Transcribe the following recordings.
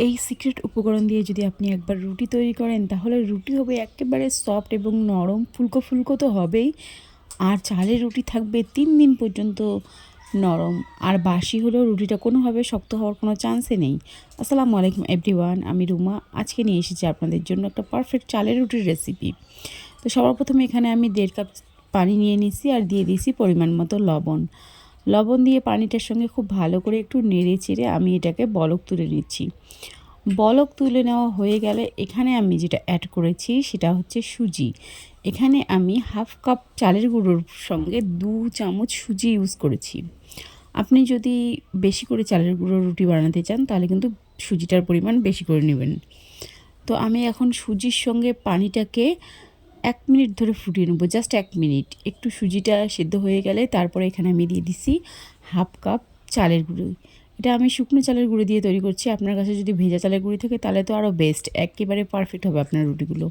এই সিক্রেট উপকরণ দিয়ে যদি আপনি একবার রুটি তৈরি করেন তাহলে রুটি হবে একেবারে সফট এবং নরম, ফুলকো ফুলকো তো হবেই, আর চালের রুটি থাকবে 3 দিন পর্যন্ত নরম। আর বাসি হলেও রুটিটা কোনোভাবে শক্ত হওয়ার কোনো চান্সই নেই। আসসালামু আলাইকুম এভরিওয়ান, আমি রুমা। আজকে নিয়ে এসেছি আপনাদের জন্য একটা পারফেক্ট চালের রুটির রেসিপি। তো সবার প্রথমে এখানে আমি 1.5 কাপ পানি নিয়ে নিয়েছি আর দিয়ে দিয়েছি পরিমাণ মতো লবণ। লবণ দিয়ে পানিটার সঙ্গে খুব ভালো করে একটু নেড়ে চেড়ে আমি এটাকে বলক তুলে নিচ্ছি। বলক তুলে নেওয়া হয়ে গেলে এখানে আমি যেটা অ্যাড করেছি সেটা হচ্ছে সুজি। এখানে আমি 1/2 কাপ চালের গুঁড়োর সঙ্গে 2 চামচ সুজি ইউজ করেছি। আপনি যদি বেশি করে চালের গুঁড়োর রুটি বানাতে চান তাহলে কিন্তু সুজিটার পরিমাণ বেশি করে নেবেন। তো আমি এখন সুজির সঙ্গে পানিটাকে 1 মিনিট ধরে ফুটিয়ে নেবো, জাস্ট 1 মিনিট। একটু সুজিটা সেদ্ধ হয়ে গেলে তারপরে এখানে আমি দিয়ে দিছি 1/2 কাপ চালের গুঁড়ো। এটা আমি শুকনো চালের গুঁড়ো দিয়ে তৈরি করছি। আপনার কাছে যদি ভেজা চালের গুঁড়ি থাকে তাহলে তো আরও বেস্ট, একেবারে পারফেক্ট হবে আপনার রুটিগুলো।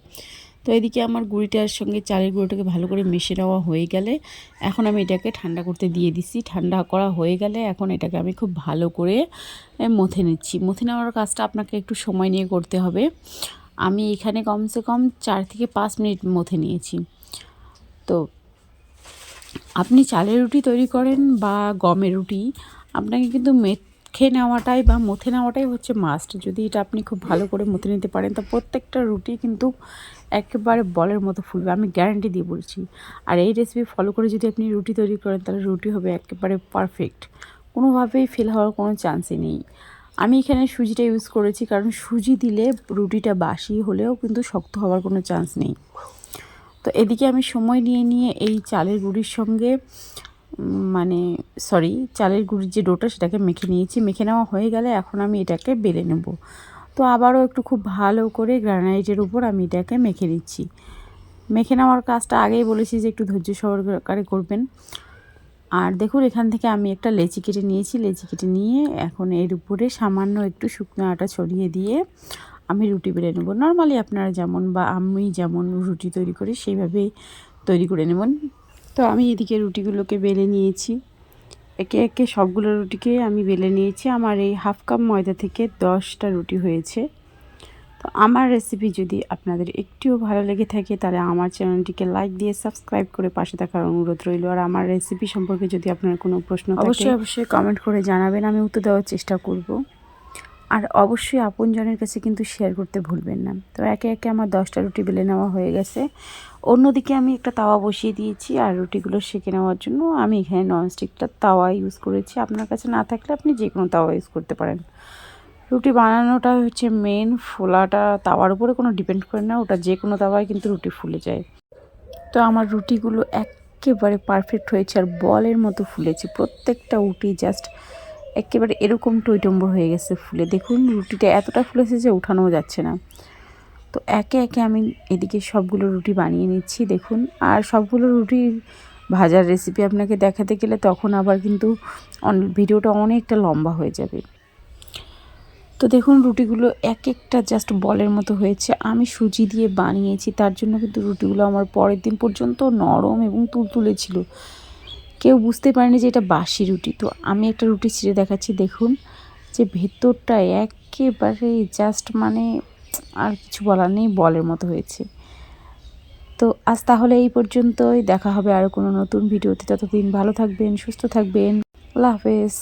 তো এদিকে আমার গুঁড়িটার সঙ্গে চালের গুঁড়োটাকে ভালো করে মিশিয়ে নেওয়া হয়ে গেলে এখন আমি এটাকে ঠান্ডা করতে দিয়ে দিছি। ঠান্ডা করা হয়ে গেলে এখন এটাকে আমি খুব ভালো করে মথে নিচ্ছি। মথে নেওয়ার কাজটা আপনাকে একটু সময় নিয়ে করতে হবে। আমি এখানে কমসে কম 4 থেকে 5 মিনিট মথে নিয়েছি। তো আপনি চালের রুটি তৈরি করেন বা গমের রুটি, আপনাকে কিন্তু মেখে নেওয়াটাই বা মথে নেওয়াটাই হচ্ছে মাস্ট। যদি এটা আপনি খুব ভালো করে মথে নিতে পারেন তো প্রত্যেকটা রুটি কিন্তু একেবারে বলের মতো ফুলবে, আমি গ্যারান্টি দিয়ে বলছি। আর এই রেসিপি ফলো করে যদি আপনি রুটি তৈরি করেন তাহলে রুটি হবে একেবারে পারফেক্ট, কোনোভাবেই ফেল হওয়ার কোনো চান্সই নেই। আমি এখানে সুজিটা ইউজ করেছি কারণ সুজি দিলে রুটিটা বাসি হলেও কিন্তু শক্ত হওয়ার কোনো চান্স নেই। তো এদিকে আমি সময় নিয়ে এই চালের গুঁড়ির সঙ্গে চালের গুঁড়ির যে ডোটা সেটাকে মেখে নিয়েছি। মেখে নেওয়া হয়ে গেলে এখন আমি এটাকে বেলে নেব। তো আবারও একটু খুব ভালো করে গ্রানাইটের উপর আমি এটাকে মেখে নিচ্ছি। মেখে নেওয়ার কাজটা আগেই বলেছি যে একটু ধৈর্য সহকারে করবেন। আর দেখুন এখান থেকে আমি একটা লেচি কেটে নিয়েছি। লেচি কেটে নিয়ে এখন এর উপরে সামান্য একটু শুকনো আটা ছড়িয়ে দিয়ে আমি রুটি বেলে নেব। নর্মালি আপনারা যেমন বা আমি যেমন রুটি তৈরি করি সেইভাবেই তৈরি করে নেবেন। তো আমি এদিকে রুটিগুলোকে বেলে নিয়েছি। একে একে সবগুলো রুটিকে আমি বেলে নিয়েছি। আমার এই 1/2 কাপ ময়দা থেকে 10টা রুটি হয়েছে। তো আমার রেসিপি যদি আপনাদের একটুও ভালো লেগে থাকে তাহলে আমার চ্যানেলটিকে লাইক দিয়ে সাবস্ক্রাইব করে পাশে থাকার অনুরোধ রইল। আর আমার রেসিপি সম্পর্কে যদি আপনার কোনো প্রশ্ন থাকে অবশ্যই কমেন্ট করে জানাবেন, আমি উত্তর দেওয়ার চেষ্টা করব। আর অবশ্যই আপনজনের কাছে কিন্তু শেয়ার করতে ভুলবেন না। তো একে একে আমার 10টা রুটি বেলে নেওয়া হয়ে গেছে। অন্যদিকে আমি একটা তাওয়া বসিয়ে দিয়েছি আর রুটিগুলো সেঁকে নেওয়ার জন্য আমি এখানে ননস্টিকটা তাওয়া ইউজ করেছি। আপনার কাছে না থাকলে আপনি যে কোনো তাওয়া ইউজ করতে পারেন। রুটি বানানোটা হচ্ছে মেন, ফোলাটা তাওয়ার উপরে কোনো ডিপেন্ড করে না, ওটা যে কোনো তাওয়ায় কিন্তু রুটি ফুলে যায়। তো আমার রুটিগুলো একেবারে পারফেক্ট হয়েছে আর বলের মতো ফুলেছে। প্রত্যেকটা রুটি জাস্ট একেবারে এরকম টইটম্বর হয়ে গেছে ফুলে। দেখুন রুটিটা এতটা ফুলেছে যে উঠানোও যাচ্ছে না। তো একে একে আমি এদিকে সবগুলো রুটি বানিয়ে নিচ্ছি দেখুন। আর সবগুলো রুটি ভাজার রেসিপি আপনাকে দেখাতে গেলে তখন আবার কিন্তু ভিডিওটা অনেকটা লম্বা হয়ে যাবে। তো দেখুন রুটিগুলো এক একটা জাস্ট বলের মতো হয়েছে। আমি সুজি দিয়ে বানিয়েছি তার জন্য কিন্তু রুটিগুলো আমার পরের দিন পর্যন্ত নরম এবং তুলতুলে ছিল। কেউ বুঝতে পারেনি যে এটা বাসি রুটি। তো আমি একটা রুটি ছিঁড়ে দেখাচ্ছি দেখুন, যে ভেতরটা একেবারে জাস্ট আর কিছু বলার নেই, বলের মতো হয়েছে। তো আজ তাহলে এই পর্যন্তই, দেখা হবে আরও কোনো নতুন ভিডিওতে। ততদিন ভালো থাকবেন, সুস্থ থাকবেন। আল্লাহ হাফেজ।